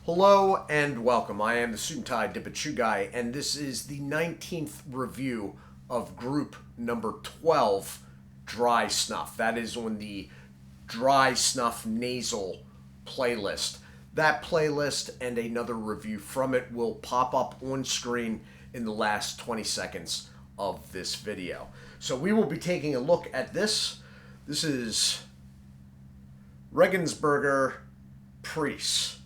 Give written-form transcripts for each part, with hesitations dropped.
Hello and welcome. I am the Suit&Tie Dip&ChewGuy, and this is the 19th review of group number 12, Dry Snuff. That is on the Dry Snuff Nasal playlist. That playlist and another review from it will pop up on screen in the last 20 seconds of this video. So we will be taking a look at this. This is Regensburger Pris.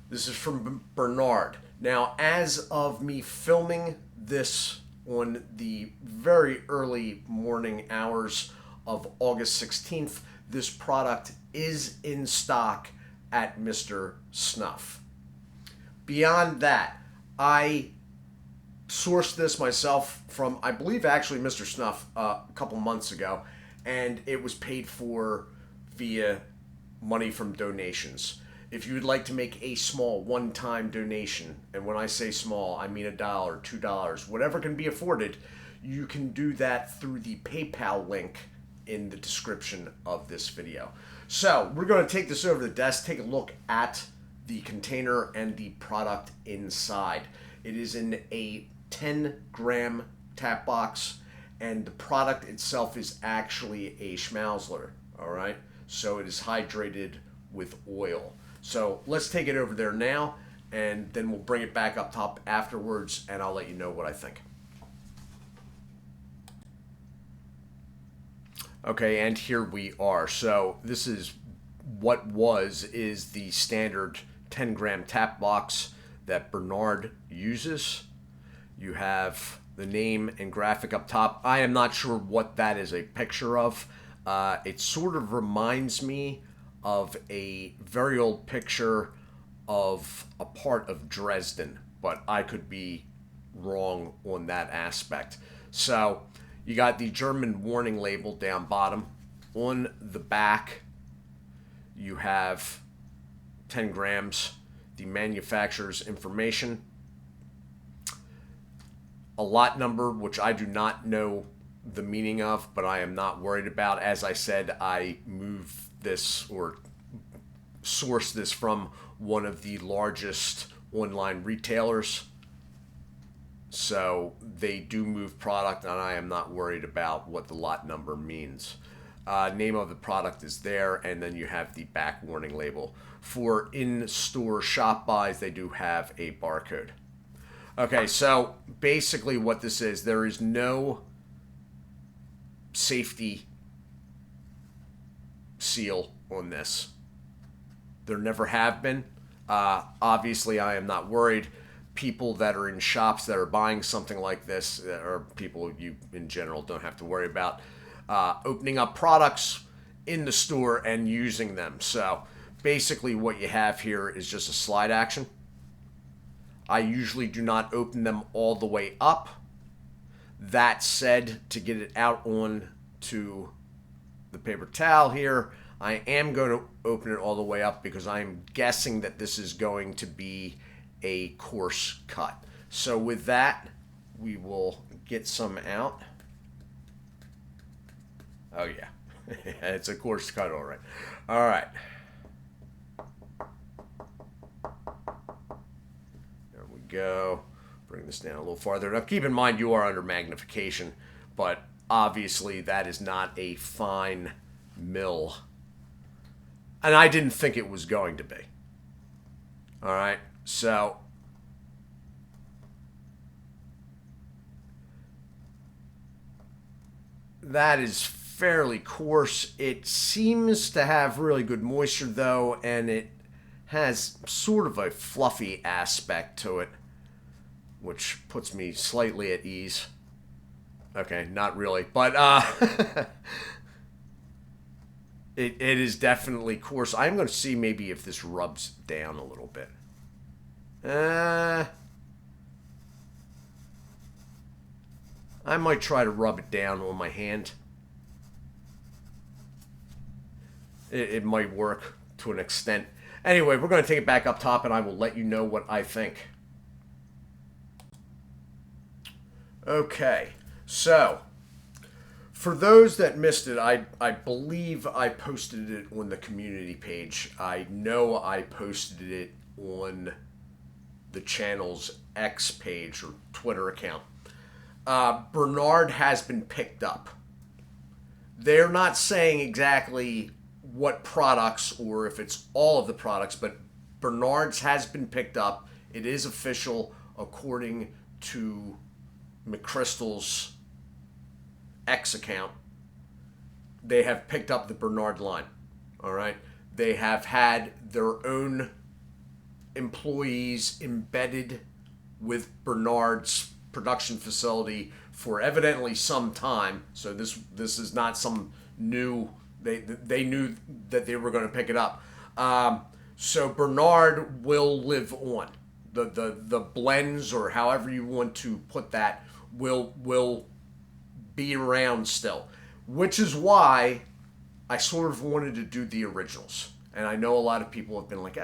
This is from Bernard. Now, as of me filming this on the very early morning hours of August 16th, this product is in stock at Mr. Snuff. Beyond that, I sourced this myself from, I believe, actually Mr. Snuff a couple months ago, and it was paid for via money from donations. If you would like to make a small one-time donation, and when I say small, I mean $1, $2, whatever can be afforded, you can do that through the PayPal link in the description of this video. So we're going to take this over the desk, take a look at the container and the product inside. It is in a 10-gram tap box, and the product itself is actually a schmausler, all right? So it is hydrated with oil. So let's take it over there now, and then we'll bring it back up top afterwards, and I'll let you know what I think. Okay, and here we are. So this is what is the standard 10-gram tap box that Bernard uses. You have the name and graphic up top. I am not sure what that is a picture of. It sort of reminds me of a very old picture of a part of Dresden, but I could be wrong on that aspect. So you got the German warning label down bottom. On the back, you have 10 grams, the manufacturer's information, a lot number, which I do not know the meaning of, but I am not worried about. As I said, I moved this or source this from one of the largest online retailers, so they do move product, and I am not worried about what the lot number means. Name of the product is there, and then you have the back warning label. For in-store shop buys, they do have a barcode. Okay, so basically what this is, there is no safety seal on this. There never have been. Obviously, I am not worried. People that are in shops that are buying something like this, or people you in general don't have to worry about opening up products in the store and using them. So basically what you have here is just a slide action. I usually do not open them all the way up. That said, to get it out on to the paper towel here, I am going to open it all the way up because I'm guessing that this is going to be a coarse cut. So with that, we will get some out. Oh yeah, it's a coarse cut, all right. All right. There we go. Bring this down a little farther. Now keep in mind you are under magnification, but obviously that is not a fine mill. And I didn't think it was going to be. All right, so that is fairly coarse. It seems to have really good moisture though, and it has sort of a fluffy aspect to it, which puts me slightly at ease. Okay, not really, but it is definitely coarse. I'm going to see maybe if this rubs down a little bit. I might try to rub it down on my hand. It might work to an extent. Anyway, we're going to take it back up top, and I will let you know what I think. Okay, so for those that missed it, I believe I posted it on the community page. I know I posted it on the channel's X page or Twitter account. Bernard has been picked up. They're not saying exactly what products or if it's all of the products, but Bernard's has been picked up. It is official according to McChrystal's X account. They have picked up the Bernard line. All right. They have had their own employees embedded with Bernard's production facility for evidently some time. So this is not some new. They knew that they were going to pick it up. So Bernard will live on. The blends, or however you want to put that, will be around still, which is why I sort of wanted to do the originals. And I know a lot of people have been like,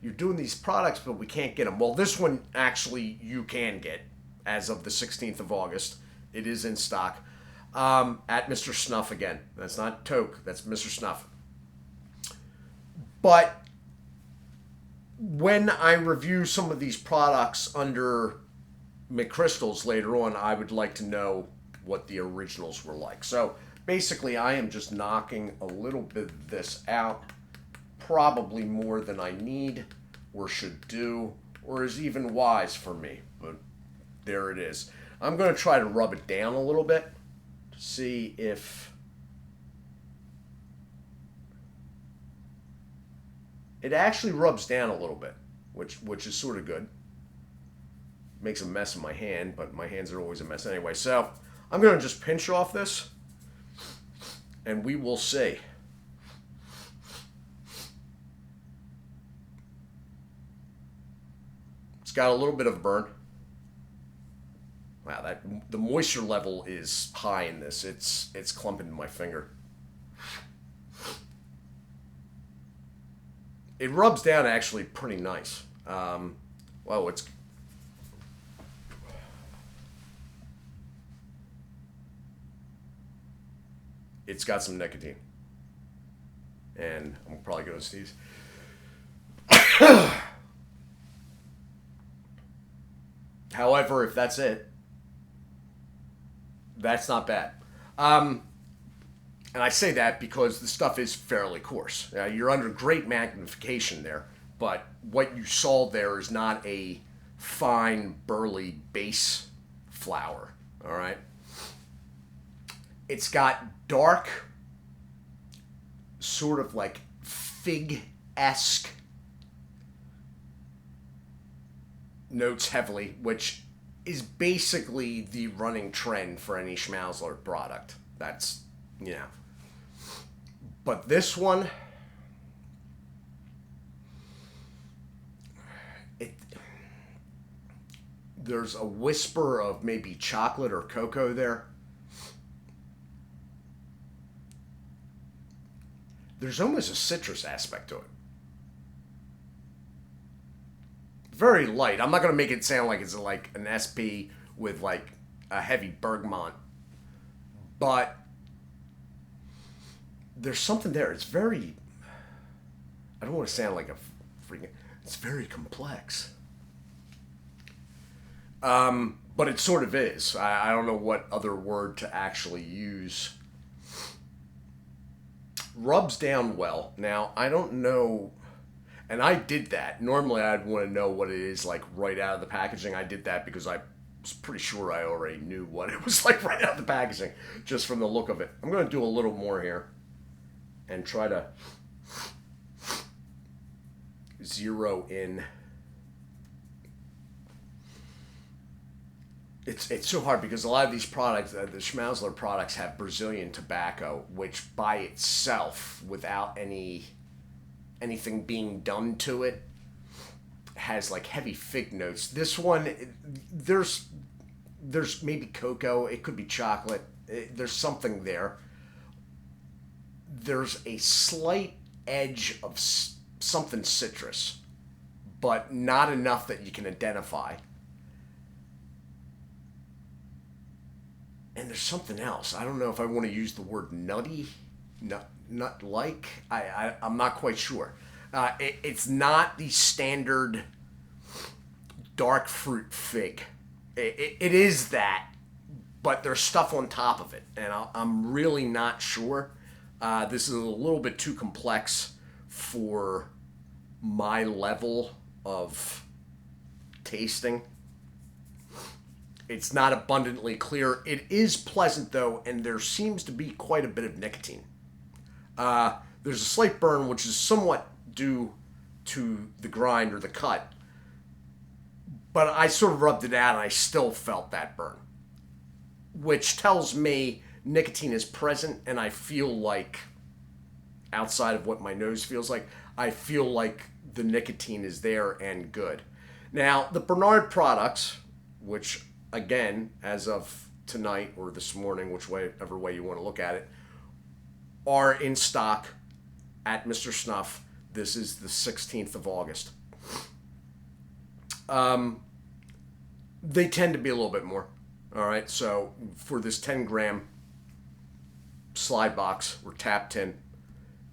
you're doing these products, but we can't get them. Well, this one actually you can get as of the 16th of August. It is in stock at Mr. Snuff again. That's not Toke, that's Mr. Snuff. But when I review some of these products under McChrystal's later on, I would like to know what the originals were like. So basically, I am just knocking a little bit of this out, probably more than I need or should do, or is even wise for me. But there it is. I'm going to try to rub it down a little bit to see if it actually rubs down a little bit, which is sort of good. Makes a mess in my hand, but my hands are always a mess anyway. So I'm going to just pinch off this, and we will see. It's got a little bit of a burn. Wow, the moisture level is high in this. It's clumping my finger. It rubs down actually pretty nice. Well, it's got some nicotine. And I'm probably going to sneeze. However, if that's it, that's not bad. And I say that because the stuff is fairly coarse. You're under great magnification there, but what you saw there is not a fine, burly base flower, all right? It's got dark, sort of like fig-esque notes heavily, which is basically the running trend for any Schmausler product. That's, But this one, there's a whisper of maybe chocolate or cocoa there. There's almost a citrus aspect to it. Very light. I'm not going to make it sound like it's like an SP with like a heavy bergamot. But there's something there. It's very, I don't want to sound like a freaking, it's very complex. But it sort of is. I don't know what other word to actually use. Rubs down well. Now, I don't know, and I did that. Normally, I'd want to know what it is like right out of the packaging. I did that because I was pretty sure I already knew what it was like right out of the packaging, just from the look of it. I'm going to do a little more here and try to zero in. It's so hard because a lot of these products, the Schmausler products, have Brazilian tobacco, which by itself, without anything being done to it, has like heavy fig notes. This one, there's maybe cocoa. It could be chocolate. There's something there. There's a slight edge of something citrus, but not enough that you can identify. And there's something else. I don't know if I want to use the word nutty, nut-like. I'm not quite sure. It's not the standard dark fruit fig. It is that, but there's stuff on top of it, and I'm really not sure. This is a little bit too complex for my level of tasting. It's not abundantly clear. It is pleasant, though, and there seems to be quite a bit of nicotine. There's a slight burn, which is somewhat due to the grind or the cut, but I sort of rubbed it out, and I still felt that burn, which tells me nicotine is present, and I feel like, outside of what my nose feels like, I feel like the nicotine is there and good. Now, the Bernard products, which, again, as of tonight or this morning, whichever way you want to look at it, are in stock at Mr. Snuff. This is the 16th of August. They tend to be a little bit more. All right, so for this 10-gram slide box or tap tin,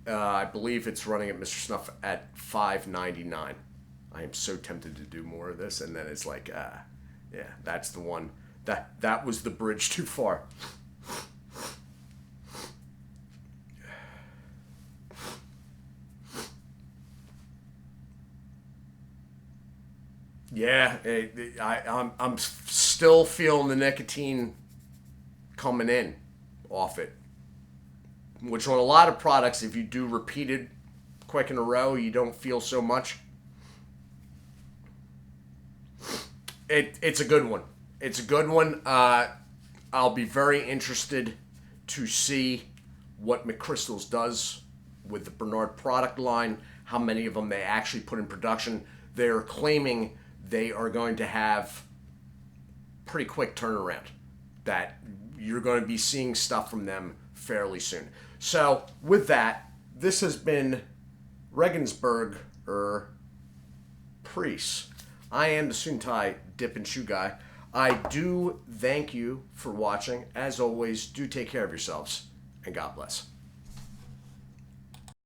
I believe it's running at Mr. Snuff at $5.99. I am so tempted to do more of this, and then it's like, yeah, that's the one. That was the bridge too far. Yeah, I'm still feeling the nicotine coming in off it. Which on a lot of products, if you do repeated quick in a row, you don't feel so much. It's a good one. It's a good one. I'll be very interested to see what McChrystal's does with the Bernard product line, how many of them they actually put in production. They're claiming they are going to have pretty quick turnaround, that you're going to be seeing stuff from them fairly soon. So with that, this has been Regensburger Pris. I am the Suit&Tie Dip&ChewGuy. I do thank you for watching. As always, do take care of yourselves, and God bless.